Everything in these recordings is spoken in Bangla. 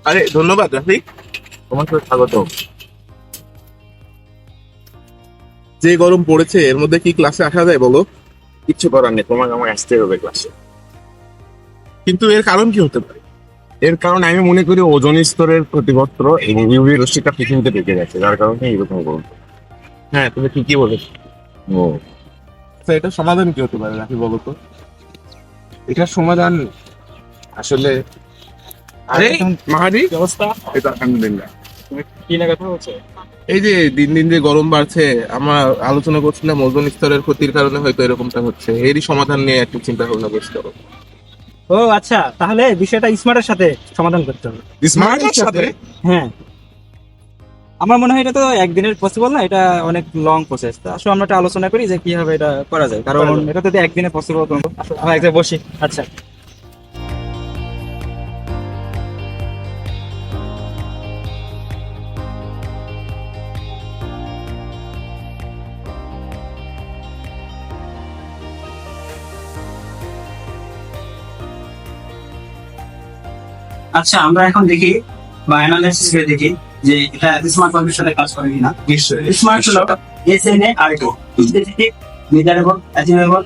আরে ধন্যবাদ রাফিক, তোমাকে স্বাগত। যে গরম পড়েছে এর মধ্যে কি ক্লাসে আসা যায় বলো? কিচ্ছু করার নেই, তোমাকে আমার আসতে হবে ক্লাসে। কিন্তু এর কারণ কি হতে পারে? এর কারণ আমি মনে করি ওজোন স্তরের ক্ষতিপত্র এবং ইউভি রশ্মিটা পৃথিবীতে ঢুকে যাচ্ছে, যার কারণে এরকম গরম। হ্যাঁ, তুমি ঠিকই বলেছো। ও আচ্ছা, এটার সমাধান কি হতে পারে রাফি, বলো তো? এটার সমাধান আসলে আরে মাহাদি, কি অবস্থা? এটা আলহামদুলিল্লাহ। তুমি কি না কথা বলছো? এই যে দিন দিন যে গরম বাড়ছে, আমরা আলোচনা করছিলাম ওজোন স্তরের ক্ষতির কারণে হয়তো এরকমটা হচ্ছে, এরই সমাধান নিয়ে একটু চিন্তা ভাবনা করতে হবে। ও আচ্ছা, তাহলে বিষয়টা স্মার্টের সাথে সমাধান করতে হবে। স্মার্টের সাথে? হ্যাঁ, আমার মনে হয় এটা তো একদিনের পসিবল না, এটা অনেক লং প্রসেস। আসলে আমরা একটা আলোচনা করি যে কিভাবে এটা করা যায়, কারণ এটা তো একদিনে পসিবল করবো। আমরা এক জায়গায় বসি। আচ্ছা, আচ্ছা, আমরা এখন দেখি বা অ্যানালাইসিস করে দেখি যে এটা স্মার্ট ওয়ার্কের সাথে কাজ করে কিনা। নিশ্চয়ই। স্মার্ট হলো এসএনএ আর2 specific, measurable, achievable,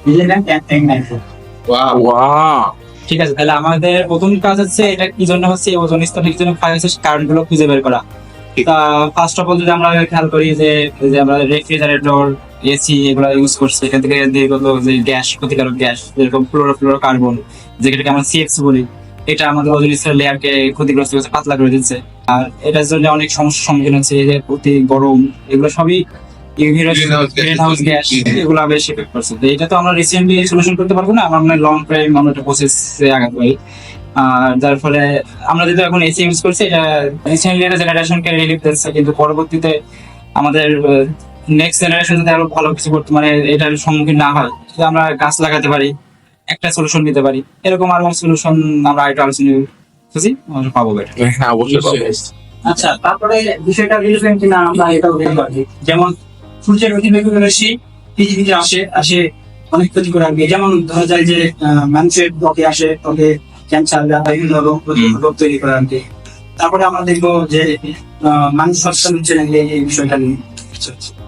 relevant and manifest. Wow, ঠিক আছে। তাহলে আমাদের প্রথম কাজ হচ্ছে এটা কি জন্য হচ্ছে, ওজন স্তরের কি জন্য ক্ষয় হচ্ছে, কারণগুলো খুঁজে বের করা। তা ফার্স্ট অফ অল যদি আমরা খেয়াল করি যে আমরা রেফ্রিজারেটর, এসি এগুলো ইউজ করছি, এখান থেকে যেগুলো যে গ্যাস, ক্ষতিকারক গ্যাস যেরকম ফ্লোরোকার্বন, যেটাকে আমরা সিএফসি বলি, এটা আমাদের ওজোন স্তরের লেয়ারকে ক্ষতিগ্রস্ত করছে, পাতলা করে দিচ্ছে। আর এটার জন্য অনেক সমস্যার সম্মুখীন হচ্ছে, এই যে অতি গরম, এগুলো সবই গ্রিন হাউস গ্যাস, এগুলো বেশি এফেক্ট করছে। তো এটা তো আমরা রিসেন্টলি সলিউশন করতে পারবো না, আমরা লং টাইম আমরা একটা প্রসেসে আগাতে পারি। আর যার ফলে আমরা যেহেতু এখন এসি ইউজ করছি, এটা রিসেন্টলি একটা জেনারেশনকে রিলিফ দিচ্ছে, কিন্তু পরবর্তীতে আমাদের নেক্সট জেনারেশন যদি আরো ভালো কিছু করতে, মানে এটার সম্মুখীন না হয়, যদি আমরা গাছ লাগাতে পারি, একটা সলিউশন নিতে পারি, এরকম আরো সলিউশন আমরা একটু আলোচনা খুঁজি, আমরা পাবো বেটার। হ্যাঁ অবশ্যই পাবো। আচ্ছা, তারপরে বিষয়টা রিলেভেন্ট কিনা আমরা এটাও দেখতে পারি। যেমন সূর্যের অতিবেগুনি রশ্মি পৃথিবীতে আসে অনেক ক্ষতি করে আসবে। যেমন ধরা যায় যে মানুষের ত্বকে আসে, ত্বকে ক্যান্সার বা বিভিন্ন রোগ তৈরি করে আনবে। তারপরে আমরা দেখবো যে মানুষ সচেতন হচ্ছে না এই বিষয়টা নিয়ে।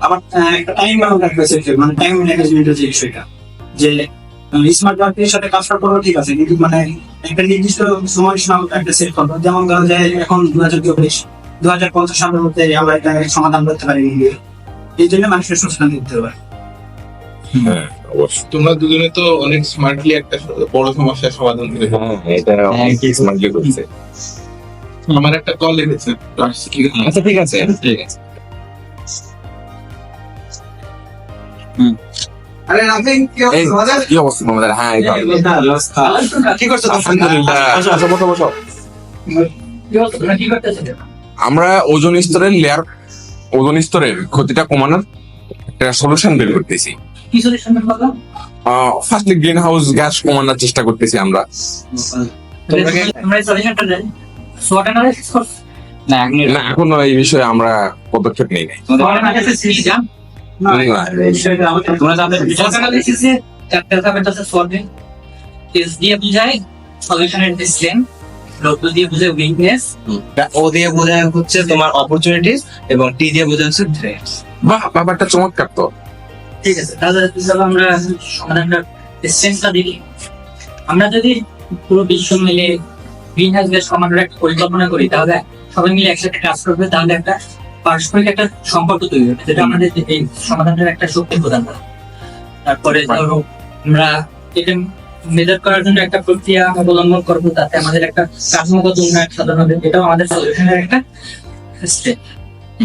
আবার একটা টাইম ম্যানেজমেন্ট, মানে টাইম ম্যানেজমেন্টের যে বিষয়টা, যে স্মার্ট ওয়ার্কের সাথে কাজটা করা ঠিক আছে, কিন্তু মানে একটা নির্দিষ্ট সময় সীমা একটা সেট করবো। যেমন ধরা যায় এখন 2050 সালের মধ্যে আমরা এটা সমাধান করতে পারি, এই জন্য মানুষের সচেতন দিতে হবে। হ্যাঁ অবশ্যই। তোমরা দুজনে তো অনেক স্মার্টলি একটা বড় সমস্যার সমাধান করে ফেলেছো। হ্যাঁ, এটা অনেক স্মার্টলি করছে। আমার একটা কল এসেছে। আচ্ছা ঠিক আছে, ঠিক আছে। আরে রাফিক, কি এই, কি অবস্থা তোমাদের? হ্যাঁ এই ভালো। কি করছো? আলহামদুলিল্লাহ। বসো বসো। কি করতেছো? আমরা ওজোন স্তরের ক্ষতিটা কমানোর একটা সলিউশন বের করতেছি। কি সলিউশন করলো? ফার্স্টলি গ্রিন হাউস গ্যাস কমানোর চেষ্টা করতেছি আমরা। আমরা এই সলিউশনটা জানি, সোয়াট অ্যানালাইসিস করছো? না, এখনো এই বিষয়ে আমরা পদক্ষেপ নেই নাই। সোয়াট অ্যানালাইসিস কি জান? না, এই বিষয়টা আমাদের তোমরা জানতে সোয়াট অ্যানালাইসিসে চারটা ধাপের আছে। সোয়াটিং এস দিয়ে বুঝায় সলিউশনের ডিসিশন, ডব্লিউ দিয়ে বুঝায় উইকনেস, ও দিয়ে বোঝায় হচ্ছে তোমার অপরচুনিটিস, এবং টি দিয়ে বোঝায় হচ্ছে থ্রেটস। বাহ, ব্যাপারটা চমৎকার তো। ঠিক আছে, তাহলে আমরা সমাধানটা এসেন্সটা দেখি। আমরা যদি পুরো বিশ্ব মিলে গ্রিন হাউস গ্যাস কমানোর একটা পরিকল্পনা করি, তাহলে সবাই মিলে একসাথে কাজ করবে, তাহলে একটা পারস্পরিক একটা সম্পর্ক তৈরি হবে, যেটা আমাদের এই সমাধানের একটা শক্তি প্রদান করে। তারপরে ধরো আমরা এটা মেজার করার জন্য একটা প্রক্রিয়া অবলম্বন করবো, তাতে আমাদের একটা কাঠামোগত উন্নয়ন সাধন হবে, এটাও আমাদের সলিউশনের একটা স্টেপ।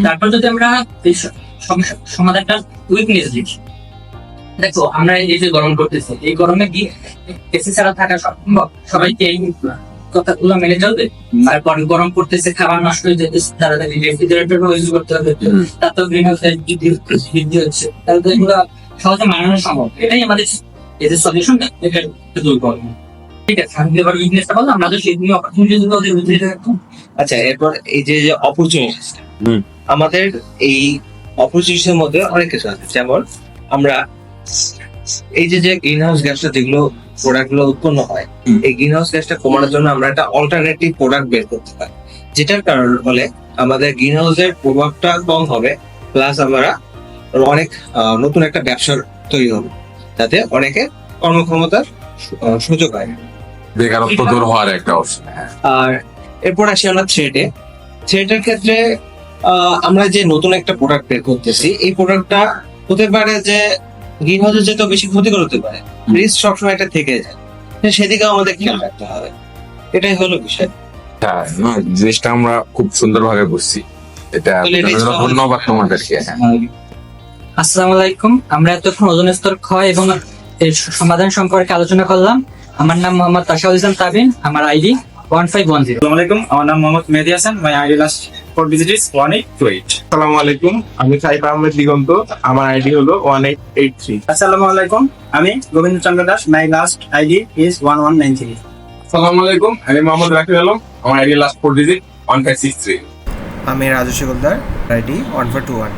তারপর যদি আমরা এই সমাধানটা উইকনেস দেখি, দেখো আমরা এই যে গরম করতেছি, এই গরমে কি এসি ছাড়া থাকা সম্ভব? সবাইকে এই কথাগুলো মেনে চলবে? তারপর গরম করতেছে, খাবার নষ্ট হয়ে যেতেছে, তাড়াতাড়ি রেফ্রিজারেটর ইউজ করতে হবে, তাতেও গ্রিন হাউস গ্যাস বৃদ্ধি হচ্ছে। তাহলে তো এগুলো সহজে মানানো সম্ভব। এটাই আমাদের এই যে সলিউশন, এটা দূর করবো। ঠিক আছে, আমি এবার উইকনেসটা বললাম, আমরা তো সেই নিয়ে অপরচুনিটি গুলো বুঝতে থাকতাম। আচ্ছা, এরপর এই যে অপরচুনিটি, আমাদের এই অপরচুনিটির মধ্যে অনেক কিছু আছে। যেমন আমরা এই যে গ্রিন হাউস গ্যাসটা যেগুলো প্রোডাক্ট গুলো উৎপন্ন হয়, এই গ্রিন হাউস গ্যাসটা কমানোর জন্য আমরা একটা অল্টারনেটিভ প্রোডাক্ট বের করতে পারি, যেটার কারণ হলে আমাদের গ্রিন হাউসের প্রভাবটা কম হবে, প্লাস আমরা অনেক নতুন একটা ব্যবসার তৈরি হবে, যাতে অনেকে কর্মক্ষমতার সুযোগ হয়। বেকারত্ব দূর হওয়ার একটা অপশন। আর এরপর আসি আমরা থ্রেটের ক্ষেত্রে আমরা যে নতুন একটা প্রোডাক্ট বের করতেছি, এই প্রোডাক্টটা হতে পারে যে গ্রিন হাউসে যেত বেশি ক্ষতিকর হতে পারে, রিস্ক সবসময় এটা থেকে যায়, তো সেদিকেও আমাদের খেয়াল রাখতে হবে। এটাই হলো বিষয়। হ্যাঁ, না, জিনিসটা আমরা খুব সুন্দরভাবে বুঝছি। এটা তাহলে এটা বোঝানোর জন্য ধন্যবাদ তোমাদেরকে। হ্যাঁ। আসসালামু আলাইকুম। আমরা এতক্ষণ ওজোন স্তর ক্ষয় এবং এর সমাধান সম্পর্কে আলোচনা করলাম। আমার নাম মোহাম্মদ তাশাউল ইসলাম তাবিন, আমার আইডি 1510। আসসালামু আলাইকুম, আমার নাম Mohammad Mehedi Hasan, my ID last 4 digit is 1828। আসসালামু আলাইকুম, আমি সাইফ আহমেদ দিগন্ত, আমার আইডি হলো 1883। আসসালামু আলাইকুম, আমি Gobinda Chandra Das, my last ID is 1193। আসসালামু আলাইকুম, আমি মোহাম্মদ রাকিব আলম, আমার আইডি লাস্ট 4 digit 1563। আমি রাজু শিকলদার, আইডি 1421।